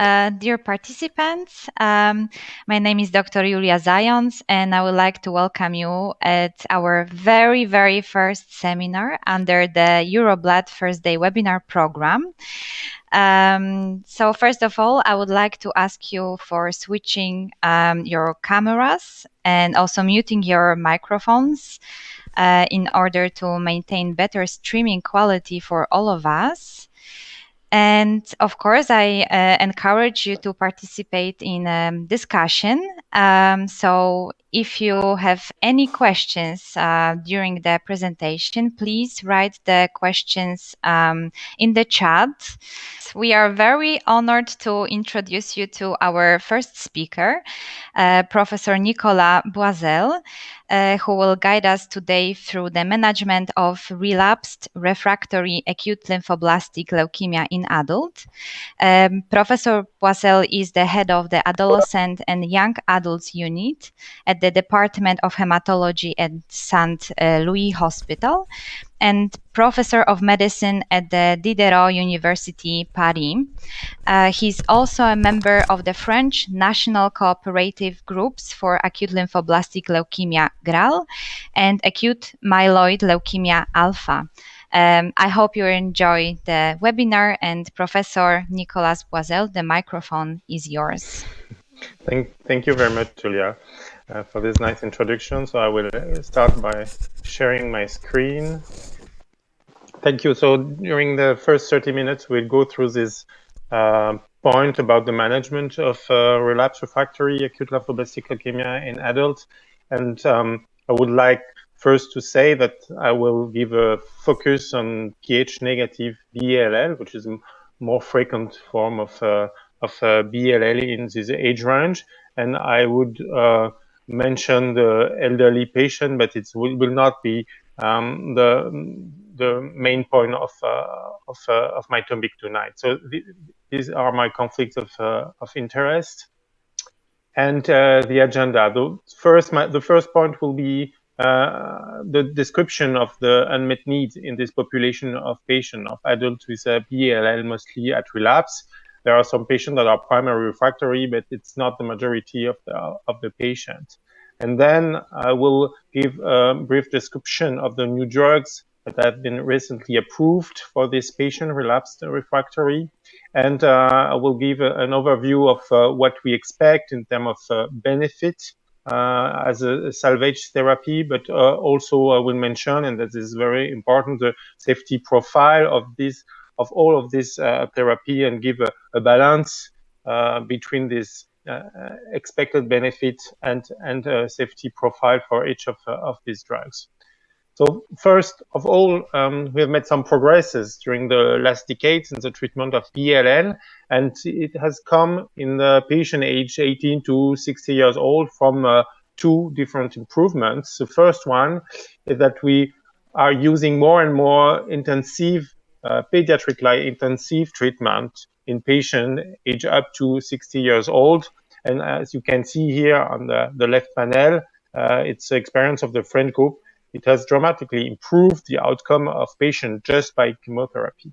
Dear participants, my name is Dr. Julia Zając, and I would like to welcome you at our very, very first seminar under the EuroBlood First Day webinar program. So first of all, I would like to ask you for switching your cameras and also muting your microphones in order to maintain better streaming quality for all of us. And of course, I encourage you to participate in discussion. So if you have any questions during the presentation, please write the questions in the chat. We are very honored to introduce you to our first speaker, Professor Nicolas Boissel, who will guide us today through the management of relapsed refractory acute lymphoblastic leukemia in adult. Professor Boissel is the head of the Adolescent and Young Adults Unit at the Department of Hematology at St. Louis Hospital and Professor of Medicine at the Diderot University, Paris. He's also a member of the French National Cooperative Groups for Acute Lymphoblastic Leukemia, GRAL, and Acute Myeloid Leukemia Alpha. I hope you enjoy the webinar, and Professor Nicolas Boissel, the microphone is yours. Thank you very much, Julia, for this nice introduction. So I will start by sharing my screen. Thank you. So during the first 30 minutes, we'll go through this point about the management of relapsed refractory acute lymphoblastic leukemia in adults. And I would like first to say that I will give a focus on Ph-negative B-ALL, which is a more frequent form of B-ALL in this age range. And I would mention the elderly patient, but it will not be the main point of my topic tonight. So these are my conflicts of interest. And the agenda. The first point will be the description of the unmet needs in this population of patients, of adults with B-ALL, mostly at relapse. There are some patients that are primary refractory, but it's not the majority of the patients. And then I will give a brief description of the new drugs that have been recently approved for this patient, relapsed refractory. And I will give an overview of what we expect in terms of benefit as a salvage therapy, but also I will mention, and that is very important, the safety profile of all of this therapy, and give a balance between this expected benefit and safety profile for each of these drugs. So first of all, we have made some progresses during the last decades in the treatment of B-ALL, and it has come in the patient age 18 to 60 years old from two different improvements. The first one is that we are using more and more intensive pediatric-like intensive treatment in patients age up to 60 years old. And as you can see here on the left panel, it's the experience of the French group. It has dramatically improved the outcome of patients just by chemotherapy.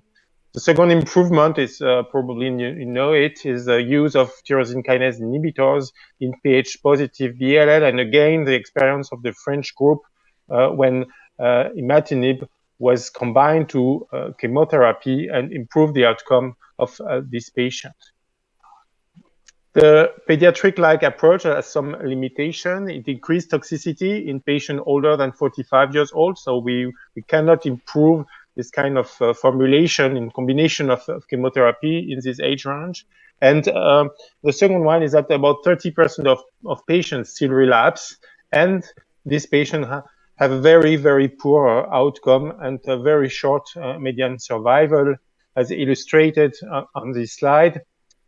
The second improvement is probably you know it, is the use of tyrosine kinase inhibitors in Ph-positive B-ALL, and again the experience of the French group when imatinib was combined to chemotherapy and improved the outcome of this patient. The pediatric-like approach has some limitation. It increased toxicity in patients older than 45 years old, so we cannot improve this kind of formulation in combination of chemotherapy in this age range. And the second one is that about 30% of patients still relapse, and these patients have a very, very poor outcome and a very short median survival, as illustrated on this slide.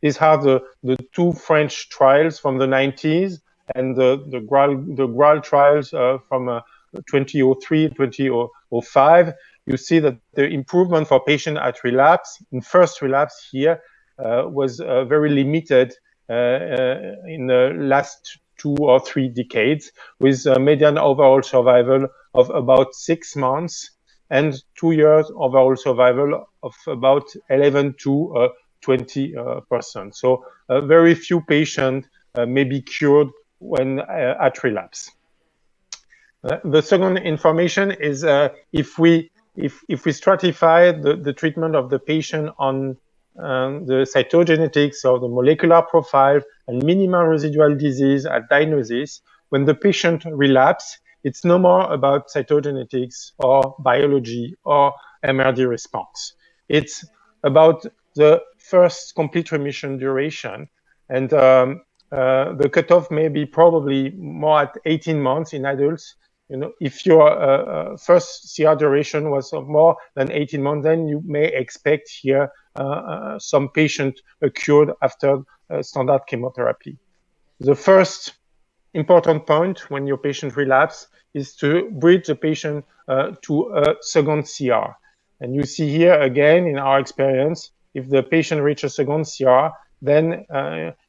These are the two French trials from the 90s and the GRAL trials from 2003, 2005. You see that the improvement for patients at relapse, in first relapse here, was very limited in the last 2 or 3 decades, with a median overall survival of about 6 months and 2 years overall survival of about 11 to 20%. So very few patients may be cured when at relapse. The second information is if we stratify the treatment of the patient on the cytogenetics or the molecular profile and minimal residual disease at diagnosis, when the patient relapse, it's no more about cytogenetics or biology or MRD response. It's about the first complete remission duration. And the cutoff may be probably more at 18 months in adults. You know, if your first CR duration was more than 18 months, then you may expect here some patient cured after standard chemotherapy. The first important point when your patient relapse is to bridge the patient to a second CR. And you see here again in our experience, if the patient reaches second CR, then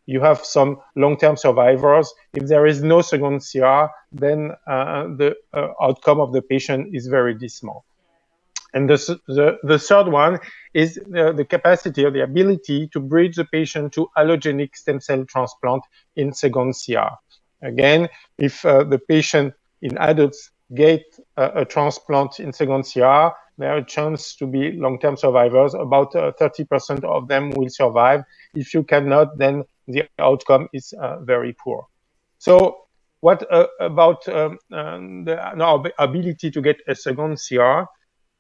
you have some long-term survivors. If there is no second CR, then the outcome of the patient is very dismal. And the third one is the capacity or the ability to bridge the patient to allogeneic stem cell transplant in second CR. Again, if the patient in adults get a transplant in second CR, there are a chance to be long-term survivors. About 30% of them will survive. If you cannot, then the outcome is very poor. So what about our ability to get a second CR?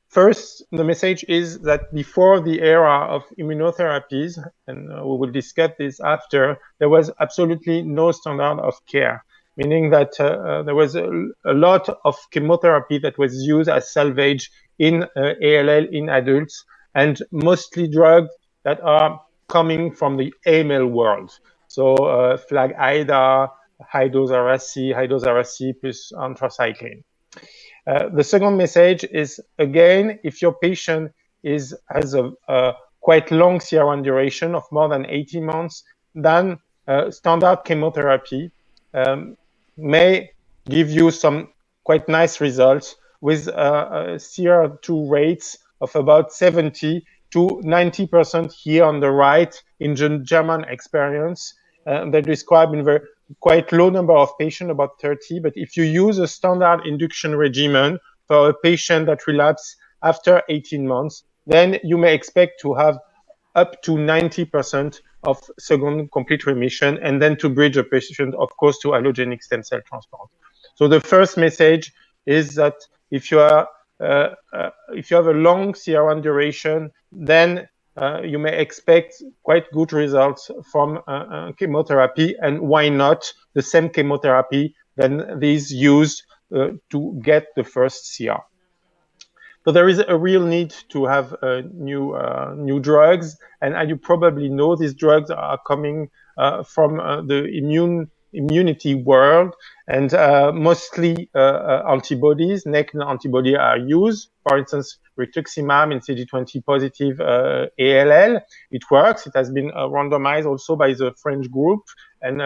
First, the message is that before the era of immunotherapies, and we will discuss this after, there was absolutely no standard of care, meaning that there was a lot of chemotherapy that was used as salvage in ALL in adults, and mostly drugs that are coming from the AML world. So FLAG-IDA, high-dose RSC plus anthracycline. The second message is, again, if your patient has a quite long CR1 duration of more than 18 months, then standard chemotherapy may give you some quite nice results with CR2 rates of about 70 to 90% here on the right in the German experience. They describe in very quite low number of patients, about 30, but if you use a standard induction regimen for a patient that relapses after 18 months, then you may expect to have up to 90% of second complete remission, and then to bridge a patient, of course, to allogeneic stem cell transplant. So the first message is that if you have a long CR1 duration, then you may expect quite good results from chemotherapy, and why not the same chemotherapy than these used to get the first CR. So there is a real need to have new drugs, and you probably know these drugs are coming from the immunity world, and mostly antibodies, naked antibodies are used. For instance, rituximab in CD20 positive ALL. It works. It has been randomized also by the French group, and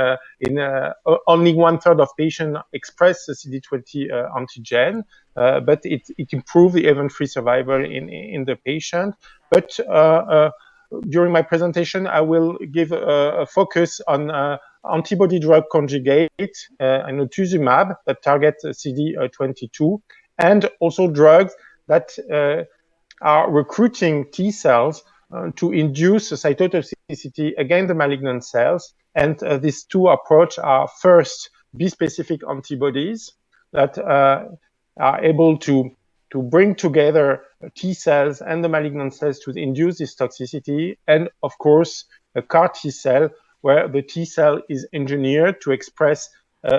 only 1/3 of patients express the CD20 antigen, but it improves the event-free survival in the patient. But during my presentation, I will give a focus on antibody drug conjugate, inotuzumab, that targets CD22, and also drugs that are recruiting T cells to induce cytotoxicity against the malignant cells. And these two approaches are first bispecific antibodies that are able to bring together T cells and the malignant cells to induce this toxicity, and of course a CAR T cell, where the T cell is engineered to express a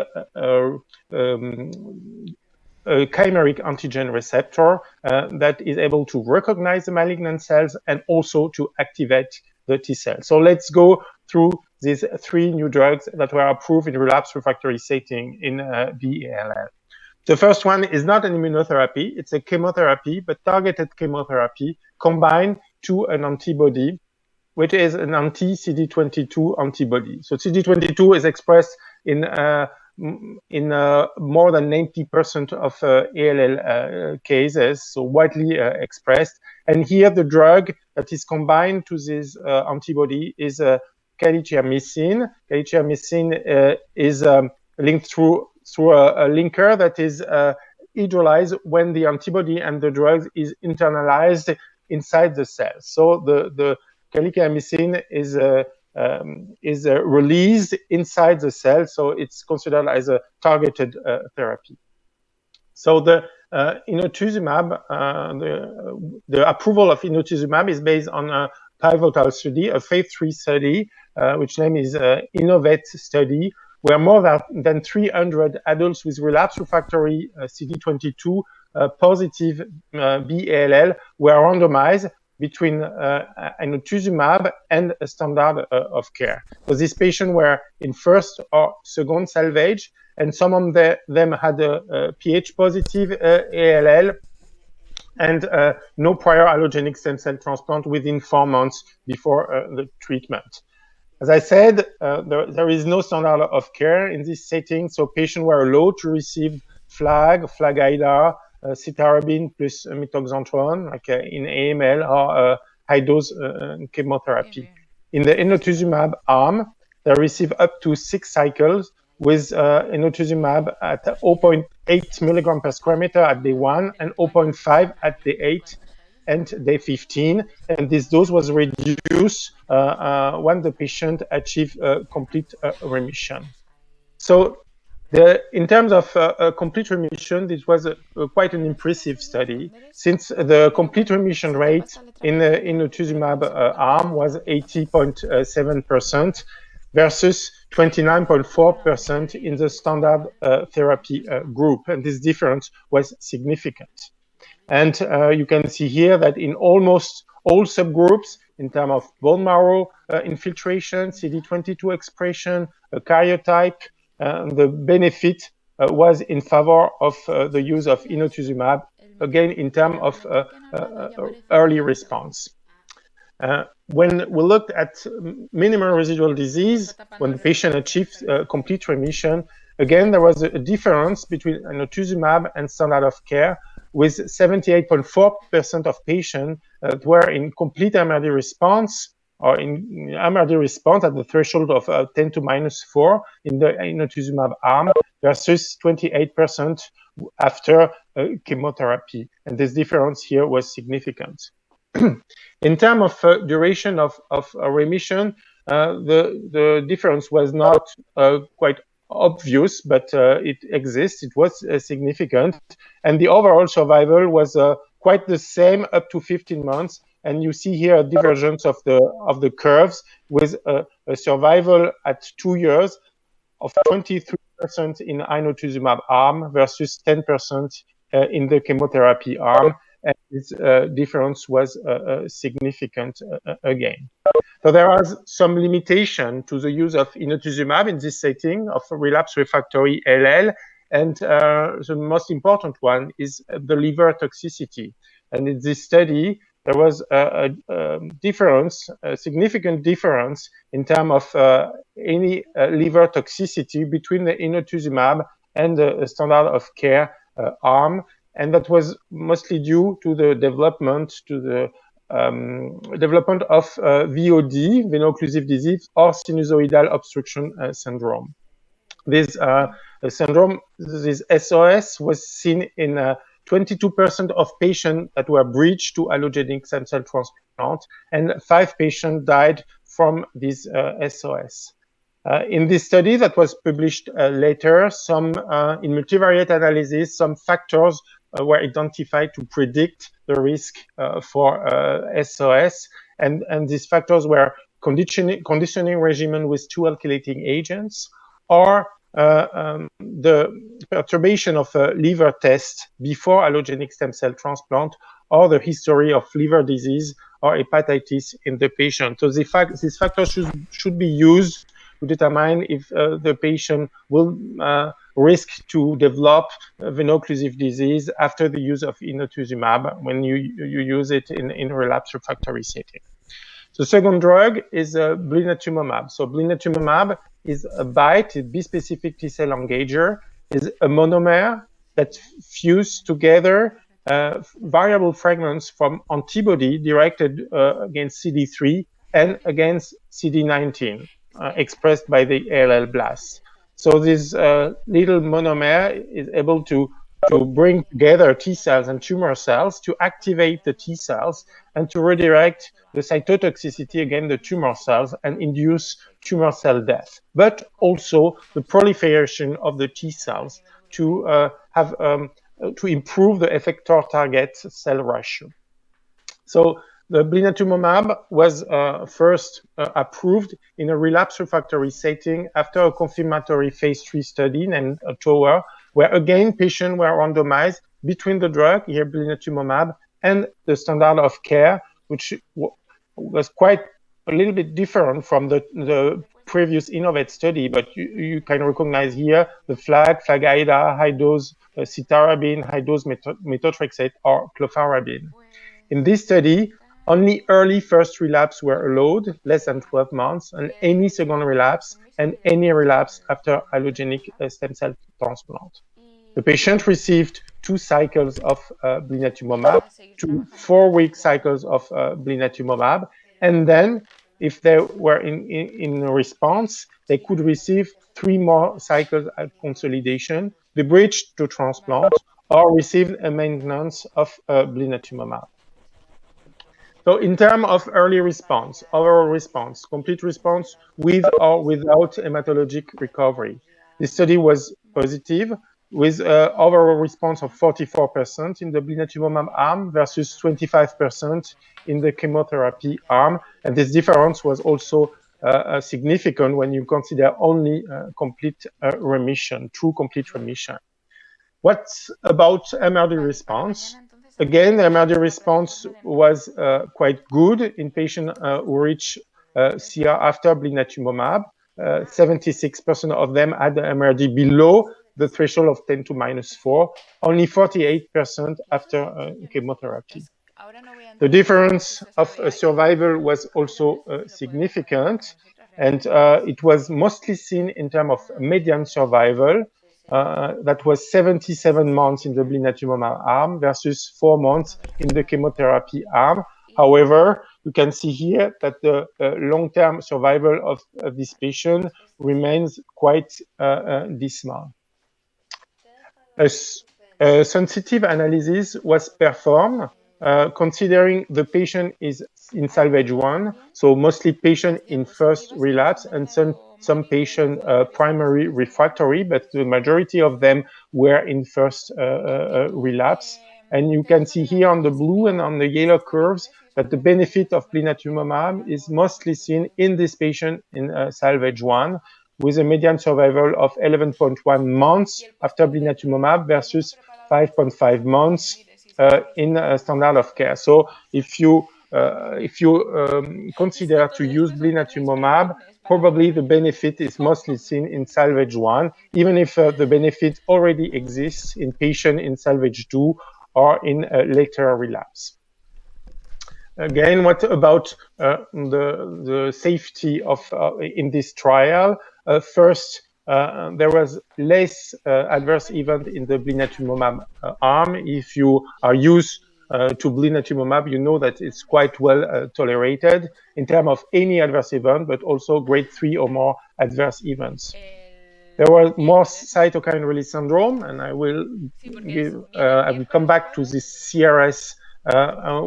chimeric antigen receptor that is able to recognize the malignant cells and also to activate the T cell. So let's go through these three new drugs that were approved in relapse refractory setting in B-ALL. The first one is not an immunotherapy, it's a chemotherapy, but targeted chemotherapy combined to an antibody, which is an anti-CD22 antibody. So CD22 is expressed in more than 90% of ALL cases, so widely expressed. And here the drug that is combined to this antibody is calyciamycin. Calyciamycin is linked through a linker that is hydrolyzed when the antibody and the drug is internalized inside the cell. So the calyciamycin is released inside the cell, so it's considered as a targeted therapy. So the inotuzumab, the approval of inotuzumab is based on a pivotal study, a phase 3 study, which name is Innovate study, where more than 300 adults with relapsed refractory CD22 positive B-ALL were randomized between inotuzumab and a standard of care. So these patients were in first or second salvage, and some of them had a pH positive ALL and no prior allogeneic stem cell transplant within 4 months before the treatment. As I said, there is no standard of care in this setting, so patients were allowed to receive FLAG-IDA, cytarabine plus mitoxantrone, like in AML, or high-dose chemotherapy. In the inotuzumab arm, they receive up to 6 cycles with inotuzumab at 0.8 milligram per square meter at day 1 and 0.5 at day 8 and day 15, and this dose was reduced when the patient achieved complete remission. So in terms of complete remission, this was quite an impressive study, since the complete remission rate in the inotuzumab arm was 80.7% versus 29.4% in the standard therapy group, and this difference was significant. And you can see here that in almost all subgroups, in terms of bone marrow infiltration, CD22 expression, karyotype, the benefit was in favor of the use of inotuzumab, again, in terms of early response. When we looked at minimal residual disease, when the patient achieved complete remission, again, there was a difference between inotuzumab and standard of care, with 78.4% of patients that were in complete MRD response, or in MRD response at the threshold of 10 to minus 4 in the inotuzumab arm, versus 28% after chemotherapy. And this difference here was significant. In terms of duration of remission, the difference was not quite obvious, but it exists. It was significant, and the overall survival was quite the same up to 15 months. And you see here a divergence of the curves, with a survival at 2 years of 23% in inotuzumab arm versus 10% in the chemotherapy arm, and this difference was significant again. So there are some limitation to the use of inotuzumab in this setting of relapse refractory ALL, and the most important one is the liver toxicity. And in this study, there was a difference, a significant difference in terms of any liver toxicity between the inotuzumab and the standard of care arm, and that was mostly due to the development of VOD, veno-occlusive disease, or sinusoidal obstruction syndrome. This syndrome, this SOS, was seen in 22% of patients that were bridged to allogeneic stem cell transplant, and 5 patients died from this SOS. In this study that was published later, in multivariate analysis, some factors were identified to predict the risk for SOS, and these factors were conditioning regimen with 2 alkylating agents, or the perturbation of a liver test before allogeneic stem cell transplant, or the history of liver disease or hepatitis in the patient. So these factors should be used to determine if the patient will risk to develop veno-occlusive disease after the use of inotuzumab when you use it in relapse refractory setting. The second drug is Blinatumomab. So Blinatumomab is a BiTE, a bispecific T-cell engager, is a monomer that fuse together variable fragments from antibody directed against CD3 and against CD19 expressed by the ALL blasts. So this little monomer is able to bring together T cells and tumor cells to activate the T cells and to redirect the cytotoxicity against the tumor cells and induce tumor cell death, but also the proliferation of the T cells to to improve the effector target cell ratio. So the Blinatumomab was first approved in a relapse refractory setting after a confirmatory phase 3 study named TOWER, where again patients were randomized between the drug, here Blinatumomab, and the standard of care, which was quite a little bit different from the previous INNOVATE study, but you can recognize here the FLAG-IDA, high-dose cytarabine, high-dose methotrexate, or clofarabine. In this study, only early first relapse were allowed, less than 12 months, and any second relapse and any relapse after allogenic stem cell transplant. The patient received 2 cycles of Blinatumomab, 2 4-week cycles of Blinatumomab, and then if they were in response, they could receive 3 more cycles at consolidation, be bridged to transplant, or receive a maintenance of Blinatumomab. So in terms of early response, overall response, complete response with or without hematologic recovery, this study was positive with overall response of 44% in the Blinatumomab arm versus 25% in the chemotherapy arm. And this difference was also significant when you consider only complete remission, true complete remission. What about MRD response? Again, the MRD response was quite good in patients who reached CR after Blinatumomab. 76% of them had the MRD below the threshold of 10 to minus 4, only 48% after chemotherapy. The difference of survival was also significant, and it was mostly seen in terms of median survival. That was 77 months in the Blinatumomab arm versus 4 months in the chemotherapy arm. However, you can see here that the long-term survival of this patient remains quite dismal. A sensitive analysis was performed considering the patient is in salvage 1, so mostly patient in first relapse and some patient primary refractory, but the majority of them were in first relapse. And you can see here on the blue and on the yellow curves that the benefit of Blinatumomab is mostly seen in this patient in salvage 1, with a median survival of 11.1 months after Blinatumomab versus 5.5 months in standard of care. So if you consider to use Blinatumomab, probably the benefit is mostly seen in salvage 1, even if the benefit already exists in patient in salvage 2 or in later relapse. Again, what about the safety of in this trial? First, there was less adverse event in the Blinatumomab arm. If you are used to Blinatumomab, you know that it's quite well tolerated in terms of any adverse event, but also grade 3 or more adverse events. There was more cytokine release syndrome, and I will come back to this CRS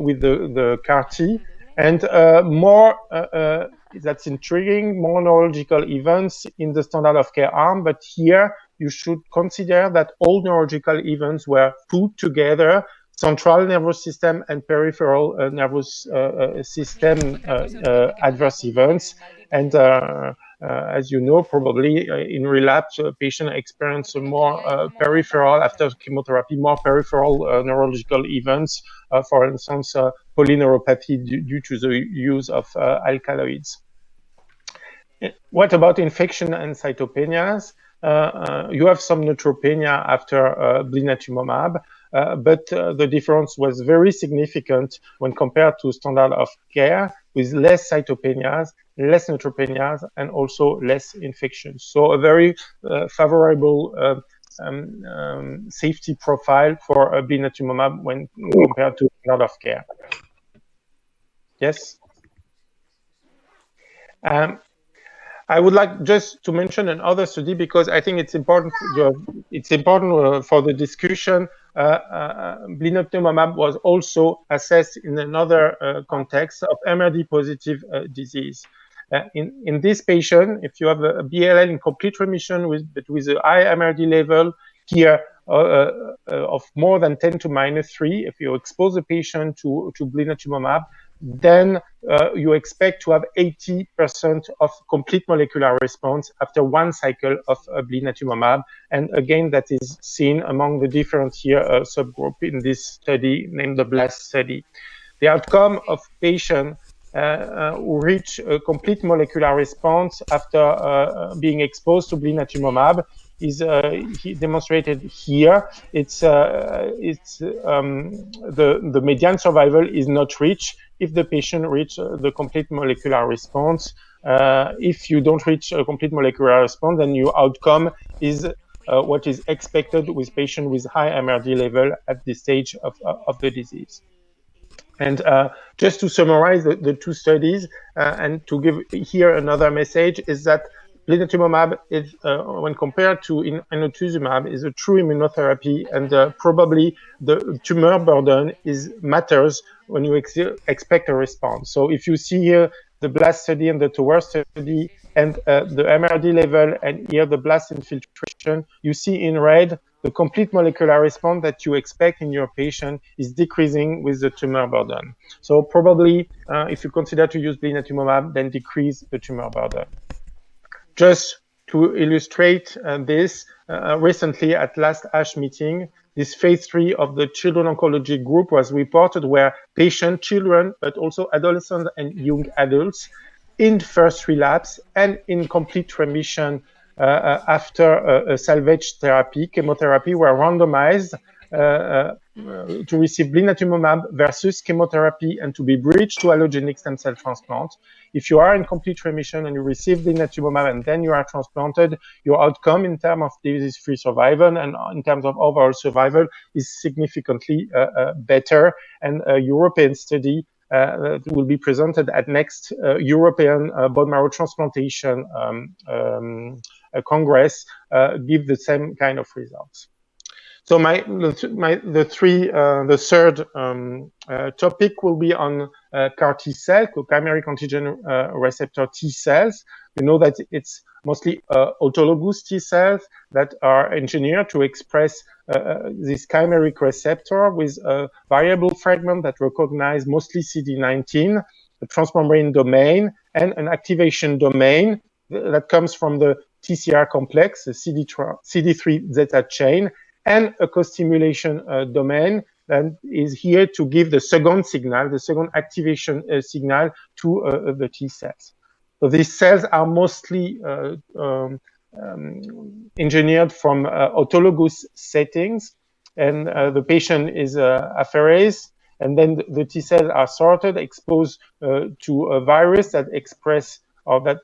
with the CAR-T, and more that's intriguing, more neurological events in the standard of care arm, but here you should consider that all neurological events were put together, central nervous system and peripheral nervous system adverse events, and as you know, probably in relapse, patient experience more peripheral after chemotherapy, more peripheral neurological events, for instance, polyneuropathy due to the use of alkaloids. What about infection and cytopenias? You have some neutropenia after Blinatumomab. but the difference was very significant when compared to standard of care, with less cytopenias, less neutropenias, and also less infections. So a very favorable safety profile for Blinatumomab when compared to standard of care. Yes. I would like just to mention another study because I think it's important. For the discussion. Blinatumomab was also assessed in another context of MRD positive disease. In this patient, if you have a BLL in complete remission with a high MRD level here of more than 10 to -3, if you expose the patient to Blinatumomab, then you expect to have 80% of complete molecular response after one cycle of Blinatumomab. And again, that is seen among the different here subgroup in this study named the BLAST study. The outcome of patients who reach a complete molecular response after being exposed to Blinatumomab is demonstrated here. The median survival is not reached if the patient reaches the complete molecular response. If you don't reach a complete molecular response, then your outcome is what is expected with patients with high MRD level at this stage of the disease. And just to summarize the two studies and to give here another message is that Blinatumomab is, when compared to inotuzumab, is a true immunotherapy, and probably the tumor burden matters when you expect a response. So if you see here the BLAST study and the TOWER study and the MRD level and here the BLAST infiltration, you see in red the complete molecular response that you expect in your patient is decreasing with the tumor burden. So probably if you consider to use Blinatumomab, then decrease the tumor burden. Just to illustrate this, recently at last ASH meeting, this phase 3 of the children oncology group was reported where patient children, but also adolescents and young adults in first relapse and in complete remission after a salvage therapy, chemotherapy, were randomized to receive Blinatumomab versus chemotherapy and to be bridged to allogeneic stem cell transplant. If you are in complete remission and you receive Blinatumomab and then you are transplanted, your outcome in terms of disease-free survival and in terms of overall survival is significantly better. And a European study that will be presented at next European bone marrow transplantation Congress give the same kind of results. So the third topic will be on CAR T cell, chimeric antigen receptor T cells. We know that it's mostly autologous T cells that are engineered to express this chimeric receptor with a variable fragment that recognize mostly CD19, a transmembrane domain, and an activation domain that comes from the TCR complex, the CD3 zeta chain, and a co-stimulation domain that is here to give the second signal, the second activation signal to the T cells. So these cells are mostly engineered from autologous settings, and the patient is apheresed, and then the T cells are sorted, exposed to a virus that express a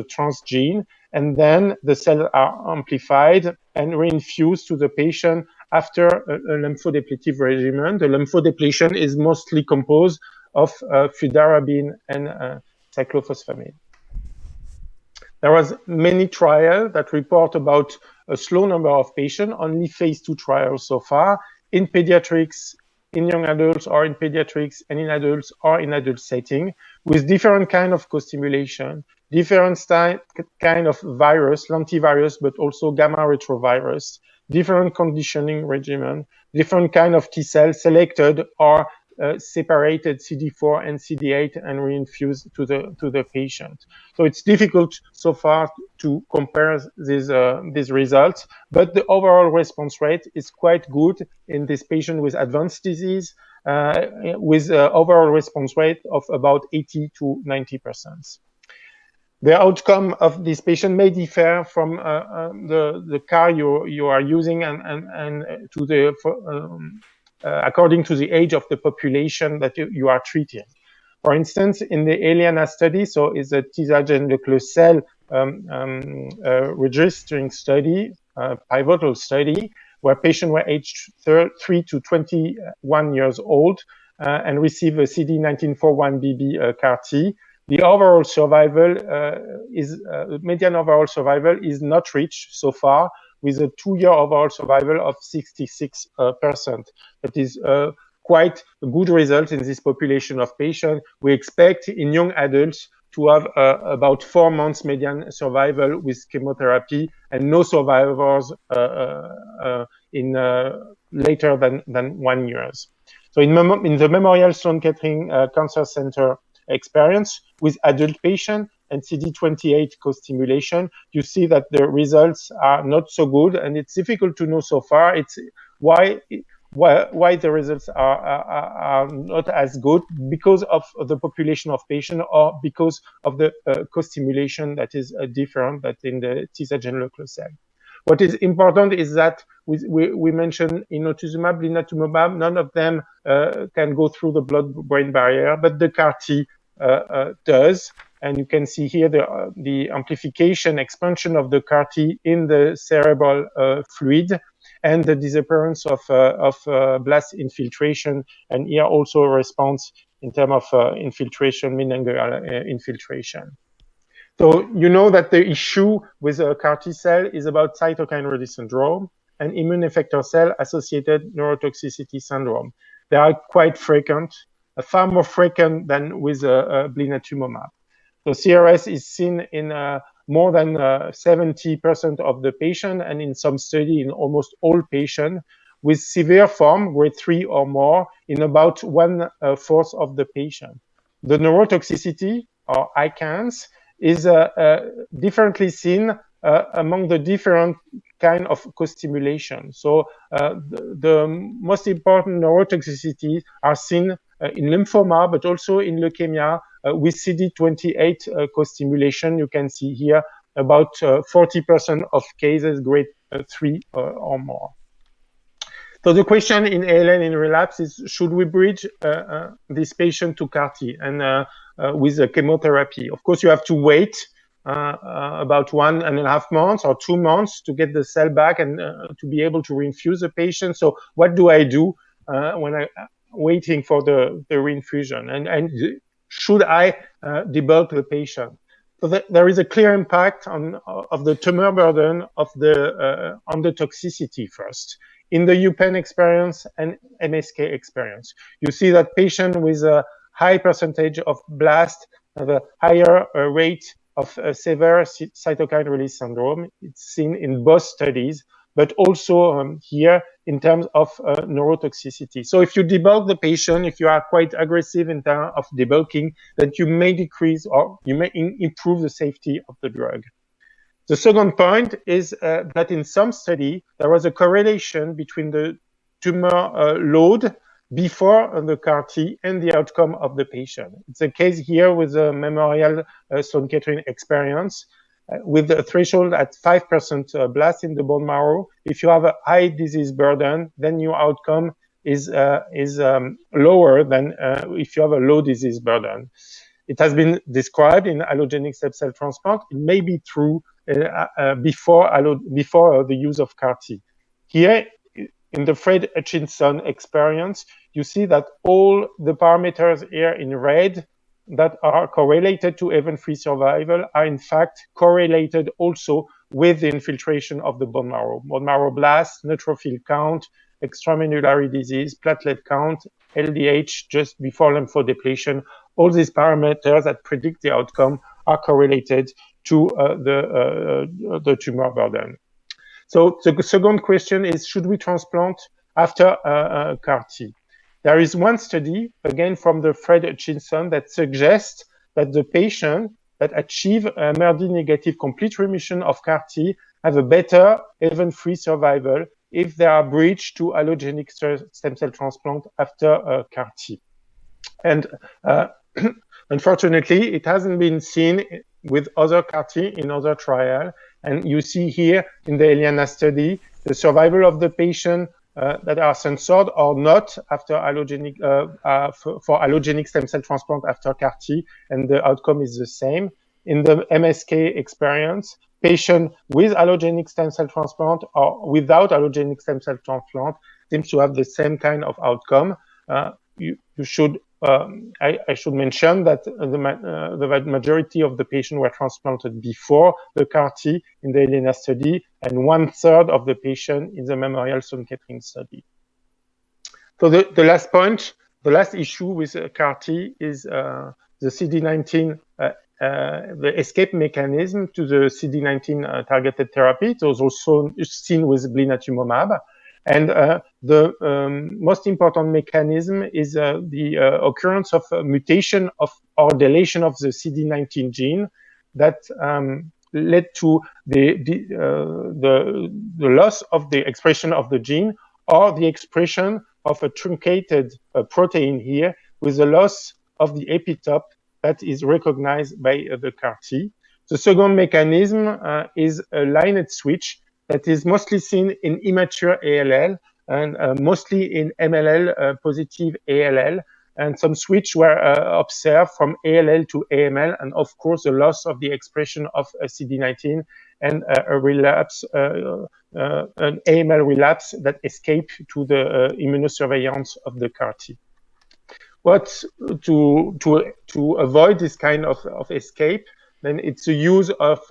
transgene, and then the cells are amplified and reinfused to the patient after a lymphodepletive regimen. The lymphodepletion is mostly composed of fludarabine and cyclophosphamide. There was many trials that report about a slow number of patients, only phase 2 trials so far, in pediatrics, in young adults, or in pediatrics, and in adults, or in adult setting, with different kind of co-stimulation, different kind of virus, lentivirus, but also gamma retrovirus, different conditioning regimen, different kind of T cells selected or separated CD4 and CD8 and reinfused to the patient. So it's difficult so far to compare these results, but the overall response rate is quite good in this patient with advanced disease, with overall response rate of about 80 to 90%. The outcome of this patient may differ from the car you are using and to the according to the age of the population that you are treating. For instance, in the ELIANA study, so it's a T-cell cell registering study, pivotal study, where patients were aged 3 to 21 years old and received a CD1941BB CAR-T. The overall survival median overall survival is not reached so far, with a 2-year overall survival of 66%. That is quite a good result in this population of patients. We expect in young adults to have about 4 months median survival with chemotherapy, and no survivors in later than 1 year. So in the Memorial Sloan Kettering Cancer Center experience with adult patients and CD28 co-stimulation, you see that the results are not so good, and it's difficult to know so far. It's why the results are not as good, because of the population of patients or because of the co-stimulation that is different than in the T-cell local cell. What is important is that we mentioned inotuzumab, blinatumomab, none of them can go through the blood-brain barrier, but the CAR-T does. And you can see here the amplification, expansion of the CAR-T in the cerebral fluid, and the disappearance of blast infiltration, and here also a response in terms of infiltration, meningeal infiltration. So you know that the issue with a CAR-T cell is about cytokine release syndrome and immune effector cell-associated neurotoxicity syndrome. They are quite frequent, far more frequent than with blinatumomab. So CRS is seen in more than 70% of the patient, and in some study in almost all patients, with severe form, grade 3 or more, in about 1/4 of the patient. The neurotoxicity, or ICANS, is differently seen among the different kind of co-stimulation. So the most important neurotoxicity are seen in lymphoma, but also in leukemia with CD28 co-stimulation. You can see here about 40% of cases grade 3 or more. So the question in ALL in relapse is, should we bridge this patient to CAR-T and with a chemotherapy? Of course, you have to wait about 1.5 months or 2 months to get the cell back and to be able to reinfuse the patient. So what do I do when I'm waiting for the reinfusion? And should I debulk the patient? So there is a clear impact of the tumor burden on the toxicity first. In the UPenn experience and MSK experience, you see that patients with a high percentage of blast have a higher rate of severe cytokine release syndrome. It's seen in both studies, but also here in terms of neurotoxicity. So if you debulk the patient, if you are quite aggressive in terms of debulking, then you may decrease or you may improve the safety of the drug. The second point is that in some study, there was a correlation between the tumor load before the CAR-T and the outcome of the patient. It's a case here with the Memorial Sloan Kettering experience with a threshold at 5% blast in the bone marrow. If you have a high disease burden, then your outcome is lower than if you have a low disease burden. It has been described in allogeneic stem cell transplant. It may be true before the use of CAR-T. Here, in the Fred Hutchinson experience, you see that all the parameters here in red that are correlated to event-free survival are in fact correlated also with the infiltration of the bone marrow blast, neutrophil count, extramedullary disease, platelet count, LDH just before lymphodepletion. All these parameters that predict the outcome are correlated to the tumor burden. So the second question is, should we transplant after CAR-T? There is one study, again from the Fred Hutchinson, that suggests that the patient that achieve a MRD negative complete remission of CAR-T have a better event-free survival if they are bridged to allogeneic stem cell transplant after CAR-T. And unfortunately, it hasn't been seen with other CAR-T in other trial. And you see here in the ELIANA study, the survival of the patient that are censored or not after allogenic, for allogenic stem cell transplant after CAR-T, and the outcome is the same. In the MSK experience, patient with allogenic stem cell transplant or without allogenic stem cell transplant seems to have the same kind of outcome. You should, I should mention that the majority of the patients were transplanted before the CAR-T in the ELIANA study, and 1/3 of the patients in the Memorial Sloan Kettering study. So the last point, the last issue with CAR-T is the CD19, the escape mechanism to the CD19 targeted therapy. It was also seen with Blinatumomab. And the most important mechanism is the occurrence of a mutation of or deletion of the CD19 gene that led to the loss of the expression of the gene, or the expression of a truncated protein here with the loss of the epitope that is recognized by the CAR-T. The second mechanism is a lineage switch that is mostly seen in immature ALL and mostly in MLL positive ALL, and some switch were observed from ALL to AML, and of course the loss of the expression of CD19 and a relapse, an AML relapse that escaped to the immunosurveillance of the CAR-T. What to avoid this kind of escape? Then it's the use of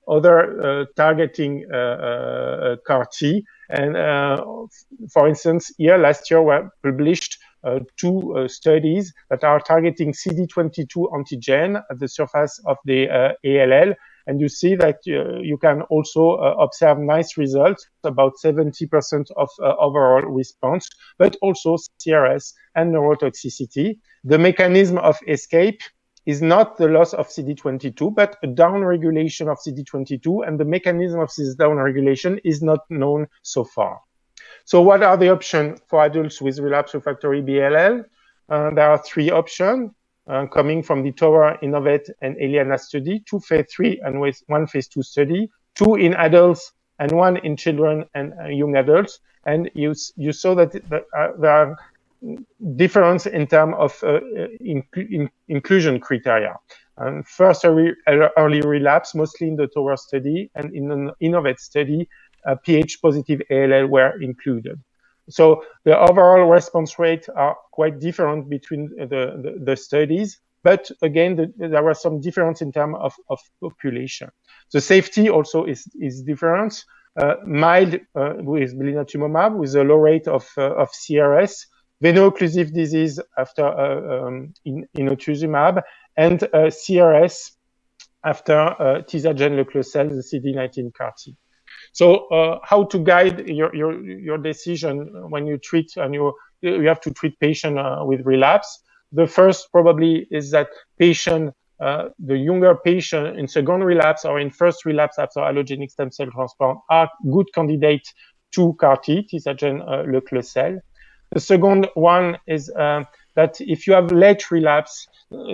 other targeting CAR-T. And for instance, here last year were published 2 studies that are targeting CD22 antigen at the surface of the ALL. And you see that you can also observe nice results, about 70% of overall response, but also CRS and neurotoxicity. The mechanism of escape is not the loss of CD22, but a downregulation of CD22, and the mechanism of this downregulation is not known so far. So what are the options for adults with relapsed refractory BLL? There are 3 options coming from the TOWER, INNOVATE, and ELIANA study, 2 phase 3 and 1 phase 2 study, 2 in adults and 1 in children and young adults. And you saw that there are difference in terms of inclusion criteria. First, early relapse, mostly in the TOWER study, and in an INNOVATE study, pH positive ALL were included. So the overall response rates are quite different between the studies, but again, there was some difference in terms of population. The safety also is different. Mild with Blinatumomab, with a low rate of CRS, veno-occlusive disease after inotuzumab, and CRS after tisagenlecleucel, the CD19 CAR-T. So how to guide your decision when you treat, and you have to treat patient with relapse? The first probably is that patient, the younger patient in second relapse or in first relapse after allogenic stem cell transplant are good candidates to CAR-T, tisagenlecleucel. The second one is that if you have late relapse,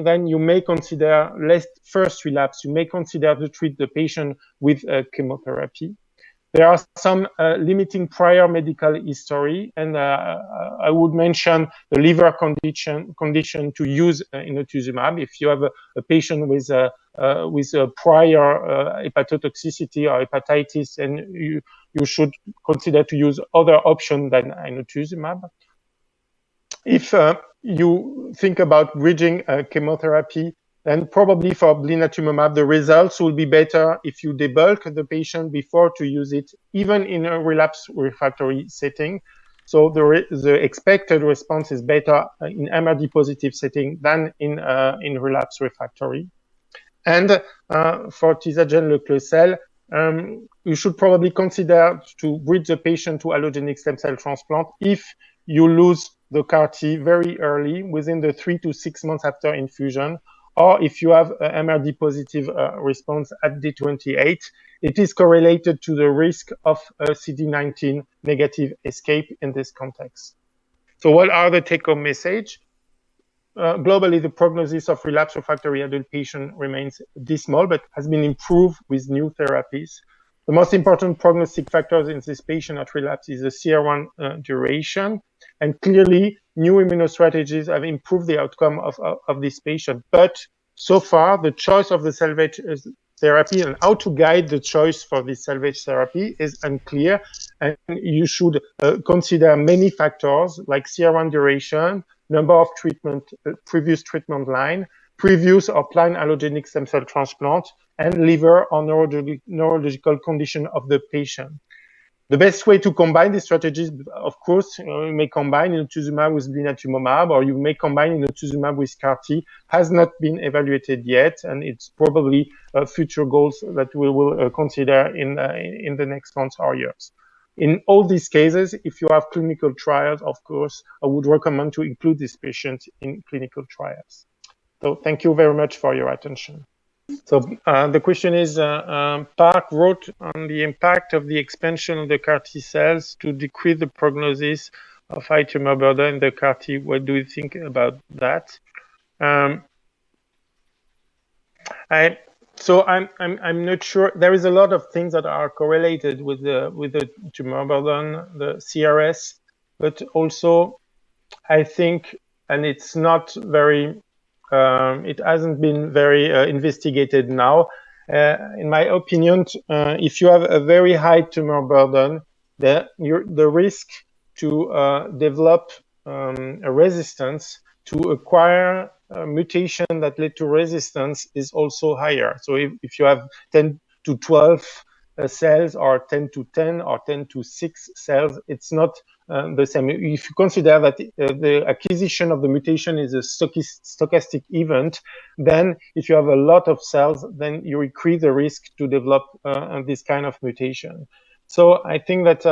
then you may consider first relapse, you may consider to treat the patient with chemotherapy. There are some limiting prior medical history, and I would mention the liver condition to use inotuzumab. If you have a patient with a prior hepatotoxicity or hepatitis, then you should consider to use other options than inotuzumab. If you think about bridging chemotherapy, then probably for Blinatumomab, the results will be better if you debulk the patient before to use it, even in a relapse refractory setting. So the expected response is better in MRD positive setting than in relapse refractory. And for tisagenlecleucel, you should probably consider to bridge the patient to allogenic stem cell transplant if you lose the CAR-T very early, within the 3 to 6 months after infusion, or if you have an MRD positive response at day 28, it is correlated to the risk of CD19 negative escape in this context. So what are the take-home message? globally, the prognosis of relapse refractory adult patient remains dismal, but has been improved with new therapies. The most important prognostic factors in this patient at relapse is the CR1 duration, and clearly, new immuno-strategies have improved the outcome of this patient. But so far, the choice of the salvage therapy and how to guide the choice for this salvage therapy is unclear, and you should consider many factors like CR1 duration, number of previous treatment line, previous or planned allogeneic stem cell transplant, and liver or neurological condition of the patient. The best way to combine these strategies, of course, you may combine inotuzumab with blinatumomab, or you may combine inotuzumab with CAR-T, has not been evaluated yet, and it's probably future goals that we will consider in the next months or years. In all these cases, if you have clinical trials, of course, I would recommend to include these patients in clinical trials. So thank you very much for your attention. So the question is, Park wrote on the impact of the expansion of the CAR-T cells to decrease the prognosis of high tumor burden in the CAR-T. What do you think about that? So I'm not sure. There is a lot of things that are correlated with the tumor burden, the CRS, but also I think, and it's not very, it hasn't been very investigated now. In my opinion, if you have a very high tumor burden, the risk to develop a resistance, to acquire a mutation that led to resistance is also higher. So if you have 10 to 12 cells, or 10 to 10, or 10 to 6 cells, it's not the same. If you consider that the acquisition of the mutation is a stochastic event, then if you have a lot of cells, then you increase the risk to develop this kind of mutation. So I think that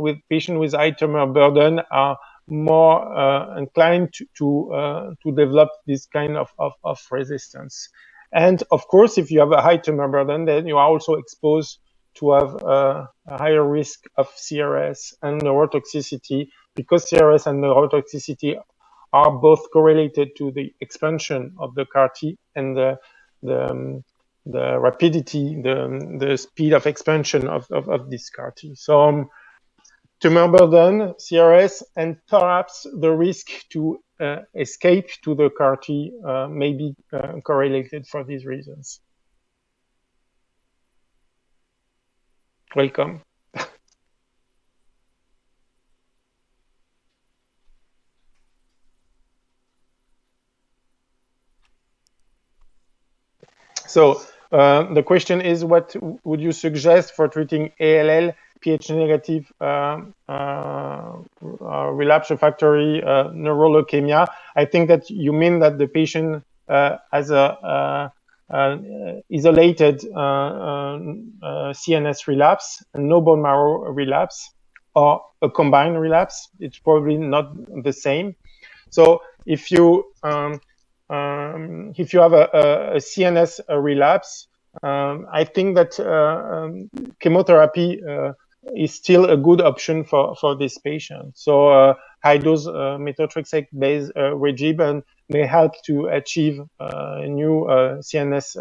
with patients with high tumor burden are more inclined to develop this kind of resistance. And of course, if you have a high tumor burden, then you are also exposed to have a higher risk of CRS and neurotoxicity, because CRS and neurotoxicity are both correlated to the expansion of the CAR-T and the rapidity, the speed of expansion of this CAR-T. So tumor burden, CRS, and perhaps the risk to escape to the CAR-T may be correlated for these reasons. Welcome. So the question is, what would you suggest for treating ALL, Ph negative relapse refractory neuroleukemia? I think that you mean that the patient has a isolated CNS relapse and no bone marrow relapse, or a combined relapse. It's probably not the same. So if you have a CNS relapse, I think that chemotherapy is still a good option for this patient. So high-dose methotrexate-based regimen may help to achieve a new CNS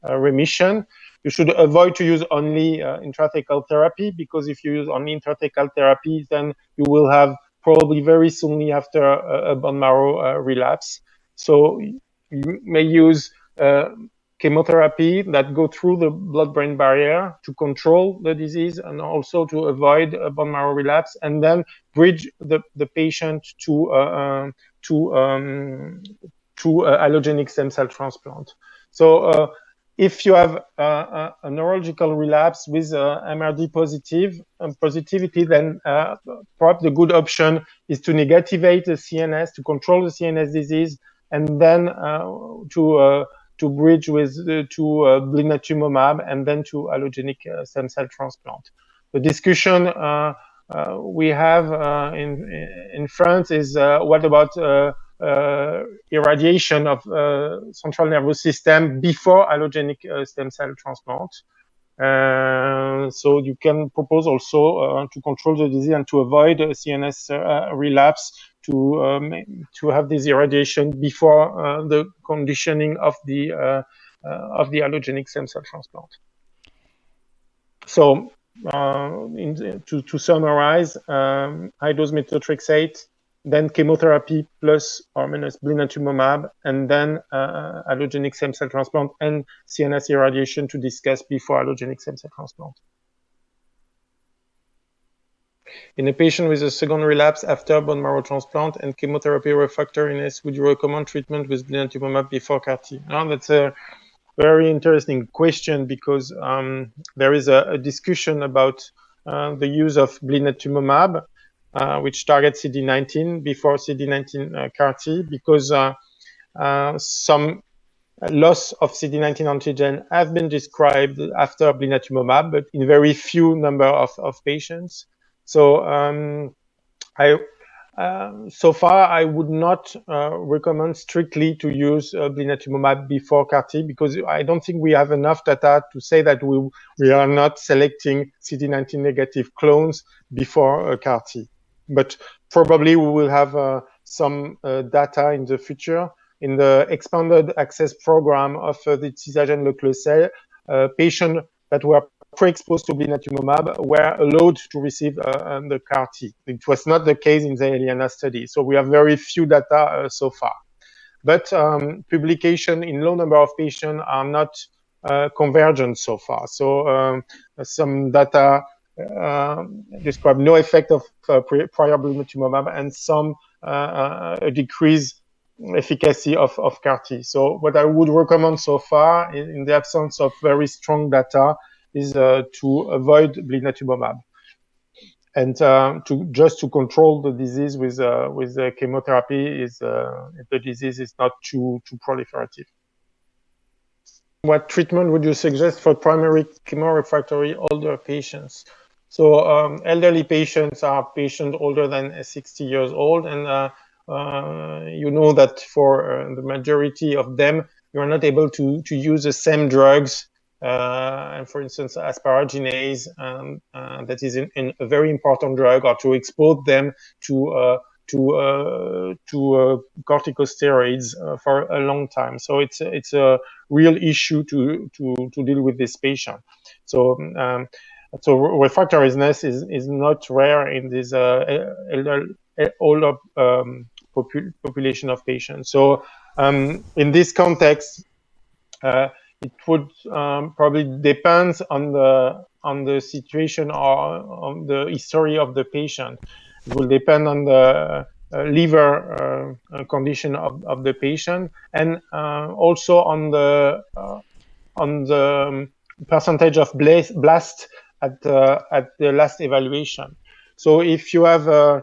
remission. You should avoid to use only intrathecal therapy, because if you use only intrathecal therapy, then you will have probably very soon after a bone marrow relapse. So you may use chemotherapy that go through the blood-brain barrier to control the disease and also to avoid a bone marrow relapse, and then bridge the patient to allogenic stem cell transplant. So if you have a neurological relapse with MRD positivity, then perhaps the good option is to negativate the CNS, to control the CNS disease, and then to bridge with blinatumomab, and then to allogenic stem cell transplant. The discussion we have in France is what about irradiation of central nervous system before allogenic stem cell transplant. So you can propose also to control the disease and to avoid CNS relapse, to have this irradiation before the conditioning of the allogenic stem cell transplant. So to summarize, high-dose methotrexate, then chemotherapy plus or minus blinatumomab, and then allogenic stem cell transplant and CNS irradiation to discuss before allogenic stem cell transplant. In a patient with a second relapse after bone marrow transplant and chemotherapy refractoriness, would you recommend treatment with blinatumomab before CAR-T? Now, that's a very interesting question, because there is a discussion about the use of blinatumomab, which targets CD19 before CD19 CAR-T, because some loss of CD19 antigen has been described after blinatumomab, but in very few number of patients. So so far, I would not recommend strictly to use blinatumomab before CAR-T, because I don't think we have enough data to say that we are not selecting CD19 negative clones before CAR-T. But probably we will have some data in the future. In the expanded access program of the T-Sagen Leclerc, patients that were pre-exposed to blinatumomab were allowed to receive the CAR-T. It was not the case in the ELIANA study. So we have very few data so far. But publication in low number of patients are not convergent so far. So some data describe no effect of prior blinatumomab and some decrease efficacy of CAR-T. So what I would recommend so far, in the absence of very strong data, is to avoid blinatumomab, and just to control the disease with the chemotherapy if the disease is not too proliferative. What treatment would you suggest for primary chemorefractory older patients? So elderly patients are patients older than 60 years old, and you know that for the majority of them, you are not able to use the same drugs. And for instance, asparaginase, that is a very important drug, or to expose them to corticosteroids for a long time. So it's a real issue to deal with this patient. So refractoriness is not rare in this older population of patients. So in this context, it would probably depend on the situation or on the history of the patient. It will depend on the liver condition of the patient, and also on the percentage of blast at the last evaluation. So if you have a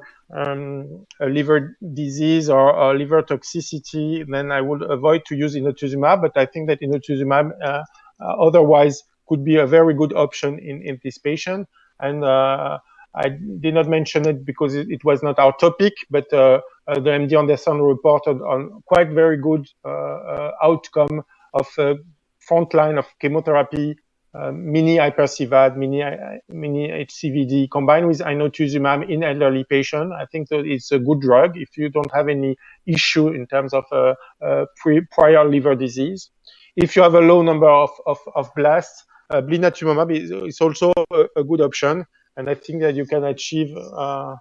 liver disease or a liver toxicity, then I would avoid to use inotuzumab. But I think that inotuzumab otherwise could be a very good option in this patient. And I did not mention it because it was not our topic, but the MD Anderson reported on quite very good outcome of frontline of chemotherapy, mini hyper-CVAD, mini HCVD combined with inotuzumab in elderly patient. I think that it's a good drug if you don't have any issue in terms of prior liver disease. If you have a low number of blasts, blinatumomab is also a good option, and I think that you can achieve a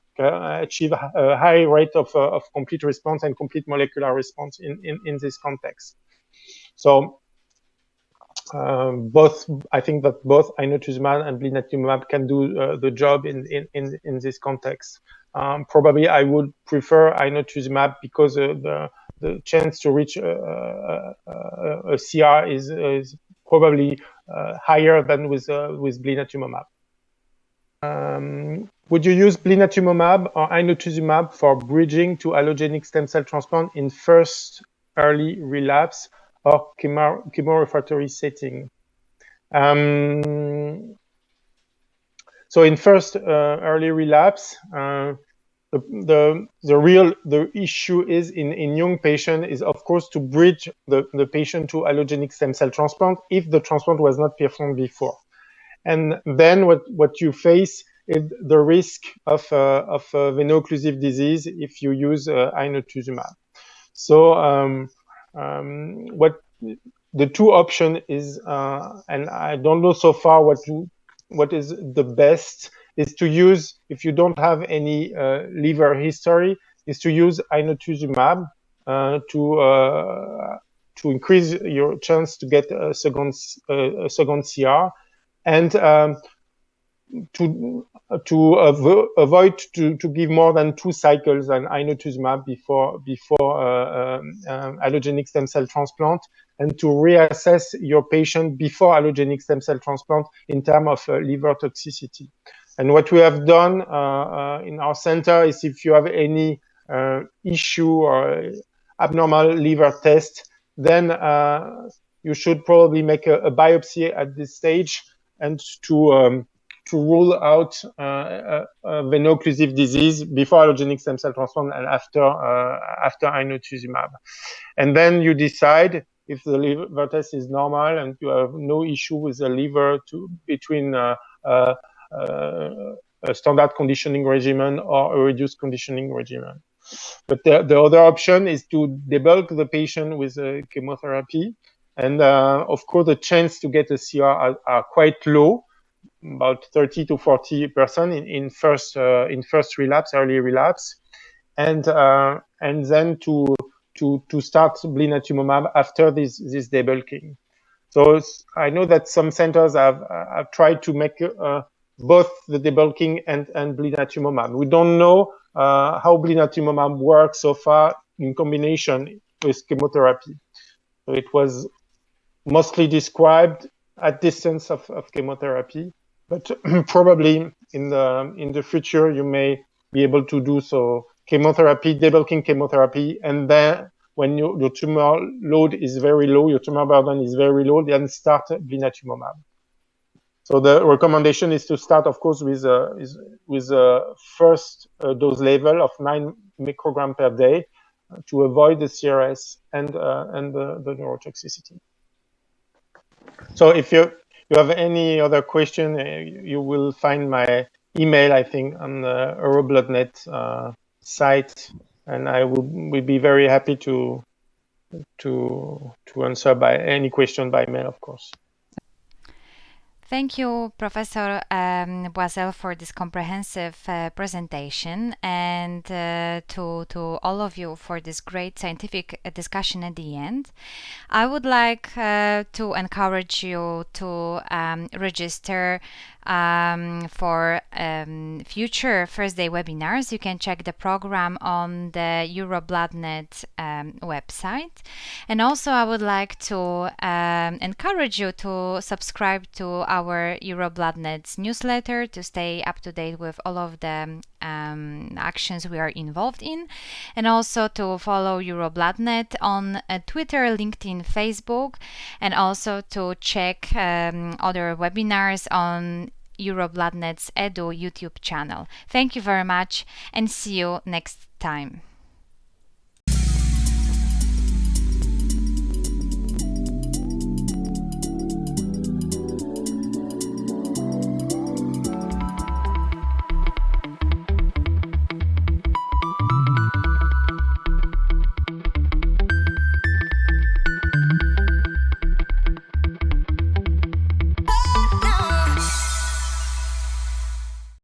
high rate of complete response and complete molecular response in this context. So I think that both inotuzumab and blinatumomab can do the job in this context. Probably I would prefer inotuzumab because the chance to reach a CR is probably higher than with blinatumomab. Would you use blinatumomab or inotuzumab for bridging to allogenic stem cell transplant in first early relapse or chemorefractory setting? So in first early relapse, the issue is in young patient is of course to bridge the patient to allogenic stem cell transplant if the transplant was not performed before. And then what you face the risk of veno-occlusive disease if you use inotuzumab. So what the two option is, and I don't know so far what is the best, is to use, if you don't have any liver history, is to use inotuzumab to increase your chance to get a second CR, and to avoid to give more than 2 cycles on inotuzumab before allogeneic stem cell transplant, and to reassess your patient before allogeneic stem cell transplant in terms of liver toxicity. And what we have done in our center is, if you have any issue or abnormal liver test, then you should probably make a biopsy at this stage, and to rule out veno-occlusive disease before allogeneic stem cell transplant and after inotuzumab. And then you decide if the liver test is normal and you have no issue with the liver between a standard conditioning regimen or a reduced conditioning regimen. But the other option is to debulk the patient with chemotherapy. And of course, the chance to get a CR are quite low, about 30 to 40% in first relapse, early relapse, and then to start Blinatumomab after this debulking. So I know that some centers have tried to make both the debulking and Blinatumomab. We don't know how Blinatumomab works so far in combination with chemotherapy. So it was mostly described at distance of chemotherapy, but probably in the future you may be able to do so chemotherapy, debulking chemotherapy, and then when your tumor load is very low, your tumor burden is very low, then start Blinatumomab. So the recommendation is to start, of course, with a first dose level of 9 microgram per day to avoid the CRS and the neurotoxicity. So if you have any other question, you will find my email, I think, on the EuroBloodNet site, and I will be very happy to answer by any question by mail, of course. Thank you, Professor Boissel, for this comprehensive presentation, and to all of you for this great scientific discussion at the end. I would like to encourage you to register for future First Day webinars. You can check the program on the EuroBloodNet website. And also I would like to encourage you to subscribe to our EuroBloodNet's newsletter to stay up to date with all of the actions we are involved in, and also to follow EuroBloodNet on Twitter, LinkedIn, Facebook, and also to check other webinars on EuroBloodNet's Edu YouTube channel. Thank you very much, and see you next time.